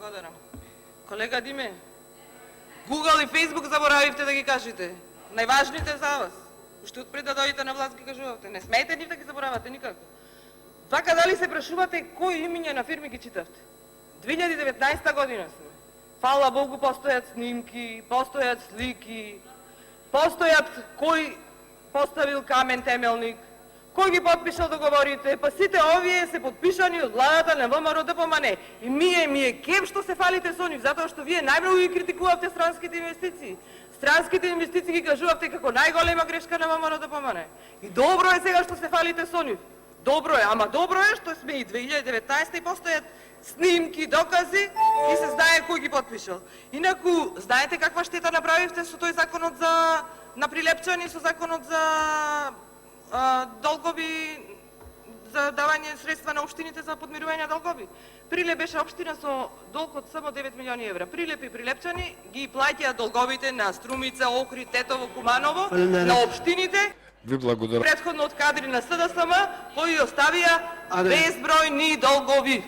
Благодарам. Колега Диме, Google и Facebook заборавивте да ги кажете. Најважните за вас. Уште од пред да дојдете на власт ги кажувавте. Не смеете ни да ги заборавате никако. Така дали се прашувате кои имиња на фирми ги читавте? 2019 година сме. Фала Богу, постојат снимки, постојат слики, постојат кој поставил камен темелник, кој ги подпишал договорите, па сите овие се подпишани од владата на ВМРО ДПМН. И ми е кеп што се фалите со нив, затоа што вие најмногу ги критикувавте странските инвестиции. Странските инвестиции ги кажувавте како најголема грешка на ВМРО ДПМН. И добро е сега што се фалите со нив. Добро е, ама добро е што сме и 2019 и постојат снимки, докази и се знае кој ги подпишал. Инаку, знаете каква штета направивте со тој законот за на прилепчани, со законот за долгови, за давање средства на општините за подмирување на долгови. Прилеп беше општина со долг од само 9 милиони евра. Прилеп и прилепчани ги плаќаат долговите на Струмица, Охрид, Тетово, Куманово, на општините. Ви благодарам. Предходно од кадри на СДСМ, кои оставија безбројни долгови.